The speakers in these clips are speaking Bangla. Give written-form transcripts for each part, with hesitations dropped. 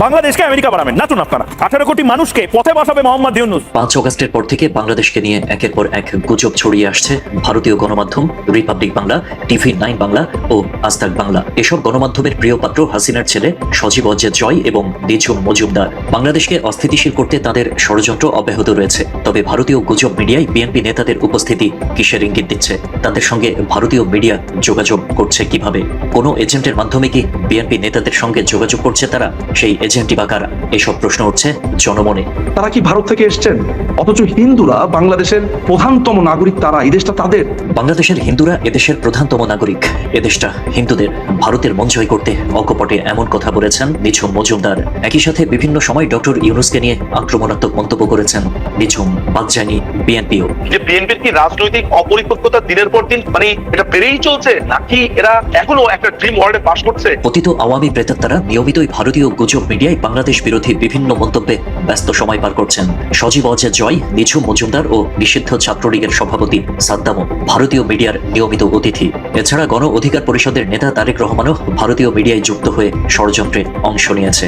বাংলাদেশকে আমেরিকা বানাবেন নাচুন আপনারা। 18 কোটি মানুষকে পথে বসাবে মোহাম্মদ ইউনূস। 5 অগস্টের পর থেকে বাংলাদেশকে নিয়ে একের পর এক গুজব ছড়িয়ে আসছে ভারতীয় গণমাধ্যম রিপাবলিক বাংলা, TV9 বাংলা ও আজতাক বাংলা। এসব গণমাধ্যমের প্রিয় পাত্র হাসিনার ছেলে সজীব ওয়াজেদ জয় এবং নিঝুম মজুমদার বাংলাদেশকে অস্থিতিশীল করতে তাদের ষড়যন্ত্র অব্যাহত রয়েছে। তবে ভারতীয় গুজব মিডিয়ায় বিএনপি নেতাদের উপস্থিতি কিসের ইঙ্গিত দিচ্ছে? তাদের সঙ্গে ভারতীয় মিডিয়া যোগাযোগ করছে কিভাবে? কোনো এজেন্টের মাধ্যমে কি বিএনপি নেতাদের সঙ্গে যোগাযোগ করছে তারা? সেই এজেন্টই বা কারা? এসব প্রশ্ন উঠছে জনমনে। তারা কি ভারত থেকে এসছেন? অথচ হিন্দুরা বাংলাদেশের প্রধানতম নাগরিক, তারা এই দেশটা তাদের। বাংলাদেশের হিন্দুরা এদেশের প্রধানতম নাগরিক, এদেশটা হিন্দুদের। ভারতের মন জয় করতে অকপটে এমন কথা বলেছেন নিঝুম মজুমদার। একই সাথে বিভিন্ন সময় ডক্টর ইউনূসকে নিয়ে আক্রমণাত্মক মন্তব্য করেছেন নিঝুম। বাদ যায়নি বিএনপিও। যে বিএনপির কি রাজনৈতিক অপরিপক্কতা দিনের পর দিন মানে এটা বেড়েই চলছে, নাকি এরা এখনো একটা ড্রিম ওয়ার্ল্ডে বাস করছে? পতিত আওয়ামী প্রেতাত্মারা নিয়মিতই ভারতীয় গুজব মিডিয়ায় বাংলাদেশ বিরোধী বিভিন্ন মন্তব্যে ব্যস্ত সময় পার করছেন। সজীব ওয়াজেদ জয়, নিঝুম মজুমদার ও নিষিদ্ধ ছাত্রলীগের সভাপতি সাদ্দামও ভারতীয় মিডিয়ার নিয়মিত অতিথি। এছাড়া গণ অধিকার পরিষদের নেতা তারেক রহমানও ভারতীয় মিডিয়ায় যুক্ত হয়ে ষড়যন্ত্রে অংশ নিয়েছে।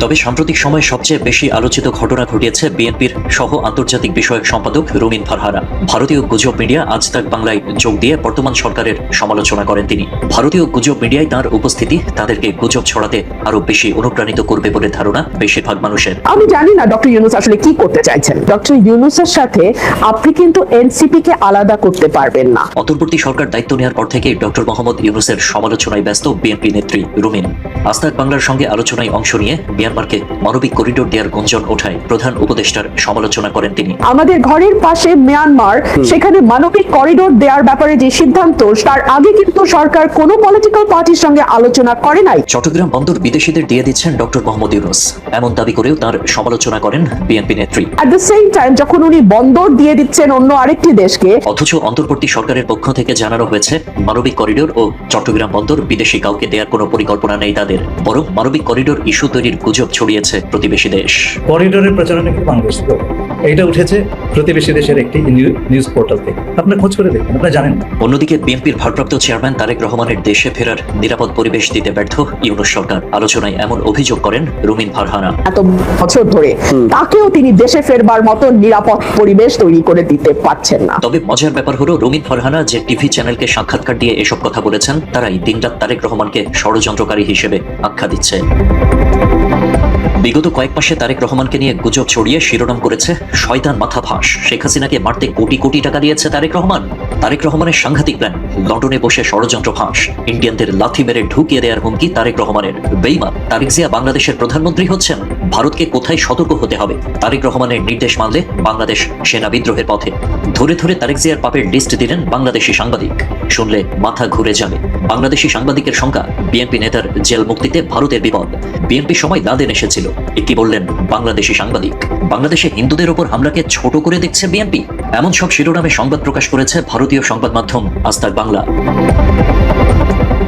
তবে সাম্প্রতিক সময়ে সবচেয়ে বেশি আলোচিত ঘটনা ঘটিয়েছে বিএনপির সহ আন্তর্জাতিক বিষয়ক সম্পাদক রুমিন ফারহানা। ভারতীয় গুজব মিডিয়া আজতাক বাংলায় যোগ দিয়ে বর্তমান সরকারের সমালোচনা করেন তিনি। ভারতীয় গুজব মিডিয়ায় তার উপস্থিতি তাদেরকে গুজব ছড়াতে আরো বেশি অনুপ্রাণিত করবে বলে ধারণা বেশিরভাগ মানুষের। আমি জানি না ডক্টর ইউনূস আসলে কি করতে চাইছেন। ডক্টর ইউনূসের সাথে আপনি কিন্তু এনসিপি কে আলাদা করতে পারবেন না। অন্তর্বর্তী সরকার দায়িত্ব নেওয়ার পর থেকে ডক্টর মোহাম্মদ ইউনূসের সমালোচনায় ব্যস্ত বিএনপি নেত্রী রুমিন। আজতাক বাংলার সঙ্গে আলোচনায় অংশ নিয়ে মিয়ানমারকে মানবিক করিডোর দেওয়ার গুঞ্জন ওঠায় প্রধান উপদেষ্টার সমালোচনা করেন তিনি। আমাদের ঘরের পাশে মিয়ানমার, সেখানে মানবিক করিডোর দেওয়ার ব্যাপারে যে সিদ্ধান্ত, তার আগে কিন্তু সরকার কোনো পলিটিক্যাল পার্টির সঙ্গে আলোচনা করে নাই। চট্টগ্রাম বন্দর বিদেশিদের দিয়ে দিচ্ছেন ডক্টর মোহাম্মদ ইউনূস, এমন দাবি করেও তার সমালোচনা করেন বিএনপি নেত্রী। এট দ্য সেম টাইম যখন উনি বন্দর দিয়ে দিচ্ছেন অন্য আরেকটি দেশকে, অথচ অন্তর্বর্তী সরকারের পক্ষ থেকে জানানো হয়েছে মানবিক করিডোর ও চট্টগ্রাম বন্দর বিদেশি কাউকে দেওয়ার কোনো পরিকল্পনা নেই তাদের। বরং মানবিক করিডোর ইস্যু তৈরির গুজব ছড়িয়েছে প্রতিবেশী দেশ। করিডোরের প্রচারণা কিন্তু বাংলাদেশ থেকে। এইটা উঠেছে প্রতিবেশী দেশের একটি নিউজ পোর্টাল থেকে। আপনারা খোঁজ করে দেখবেন, আপনারা জানেন। অন্যদিকে বিএনপির ভারপ্রাপ্ত চেয়ারম্যান তারেক রহমানের দেশে ফেরার নিরাপদ পরিবেশ দিতে ব্যর্থ ইউনূস সরকার। আলোচনায় এমন অভিযোগ করেন রুমিন ফারহানা। এত বছর ধরে তাকেও তিনি দেশে ফেরবার মতো নিরাপদ পরিবেশ তৈরি করে দিতে পারছেন না। তবে মজার ব্যাপার হলো রুমিন ফারহানা যে টিভি চ্যানেলকে সাক্ষাৎকার দিয়ে এসব কথা বলেছেন, তারাই দিনরাত তারেক রহমানকে ষড়যন্ত্রকারী হিসেবে আখ্যা দিচ্ছে। বিগত কয়েক মাসে তারেক রহমানকে নিয়ে গুজব ছড়িয়ে শিরোনাম করেছে শয়তান মাথা ফাঁস, শেখ হাসিনাকে মারতে কোটি কোটি টাকা দিয়েছে তারেক রহমান। তারেক রহমানের সাংঘাতিক প্ল্যান, লন্ডনে বসে ষড়যন্ত্র ফাঁস, ইন্ডিয়ানদের লাথি মেরে ঢুকিয়ে দেওয়ার হুমকি তারেক রহমানের। বেইমান তারেক জিয়া বাংলাদেশের প্রধানমন্ত্রী হচ্ছেন। ভারতকে কোথায় সতর্ক হতে হবে? তারেক রহমানের নির্দেশ মানলে বাংলাদেশ সেনা বিদ্রোহের পথে। ধরে ধরে তারেক জিয়ার পাপের লিস্ট দিলেন বাংলাদেশি সাংবাদিক। শুনলে মাথা ঘুরে যাবে। বাংলাদেশি সাংবাদিকের সংখ্যা, বিএনপি নেতার জেল মুক্তিতে ভারতের বিপদ, বিএনপি সময় লাদেন এসেছিল, কি বললেন বাংলাদেশি সাংবাদিক। বাংলাদেশে হিন্দুদের ওপর হামলাকে ছোট করে দেখছে বিএনপি, এমন সব শিরোনামে সংবাদ প্রকাশ করেছে ভারতীয় সংবাদ মাধ্যম আজতাক বাংলা।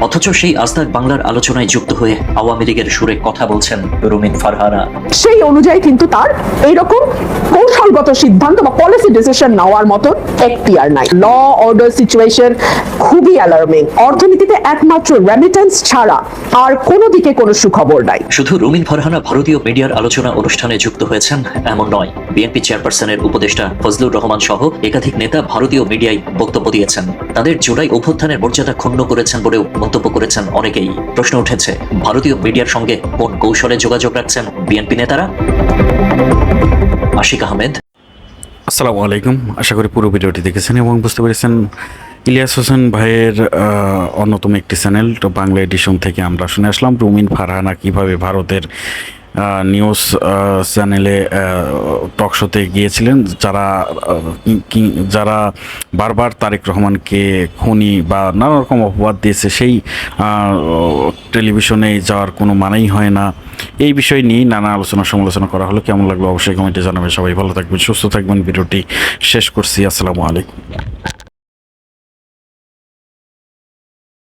অথচ সেই আজতাক বাংলার আলোচনায় যুক্ত হয়ে আওয়ামী লীগের সুরে কথা বলছেন রুমিন ফারহানা। সেই অনুযায়ী কিন্তু তার এইরকম কৌশলগত সিদ্ধান্ত বা পলিসি ডিসিশন নেওয়ার মতো এখতিয়ার নাই। ল অর্ডার সিচুয়েশন খুবই অ্যালার্মিং। অর্থনীতিতে একমাত্র রেমিটেন্স ছাড়া আর কোনো দিকে কোনো সুখবর নাই। শুধু রুমিন ফারহানা ভারতীয় মিডিয়ার আলোচনা অনুষ্ঠানে যুক্ত হয়েছেন এমন নয়। বিএনপি চেয়ারপারসনের উপদেষ্টা ফজলুর রহমান সহ একাধিক নেতা ভারতীয় মিডিয়ায় বক্তব্য দিয়েছেন। তাদের জুলাই অভ্যুত্থানের মর্যাদা ক্ষুণ্ণ করেছেন বলেও মন্তব্য করেছেন অনেকেই। প্রশ্ন উঠেছে, ভারতীয় মিডিয়ার সঙ্গে কোন কৌশলে যোগাযোগ রাখছেন বিএনপি নেতারা? আশিক আহমেদ। আসসালামু আলাইকুম, আশা করি পুরো ভিডিওটি দেখেছেন এবং বুঝতে পেরেছেন। ইলিয়াস হোসেন ভাইয়ের অন্যতম একটি চ্যানেল তো বাংলা এডিশন থেকে আমরা শুনে আসলাম রুমিন ফারহানা কীভাবে ভারতের নিউজ চ্যানেলে টক শোতে গিয়েছিলেন, যারা বারবার তারেক রহমানকে খুনি বা নানা রকম অপবাদ দিয়েছে, সেই টেলিভিশনে যাওয়ার কোনো মানেই হয় না। এই বিষয় নিয়ে নানা আলোচনা সমালোচনা করা হলো। কেমন লাগলো অবশ্যই কমেন্টে জানাবেন। সবাই ভালো থাকবেন, সুস্থ থাকবেন। ভিডিওটি শেষ করছি। আসসালামু আলাইকুম।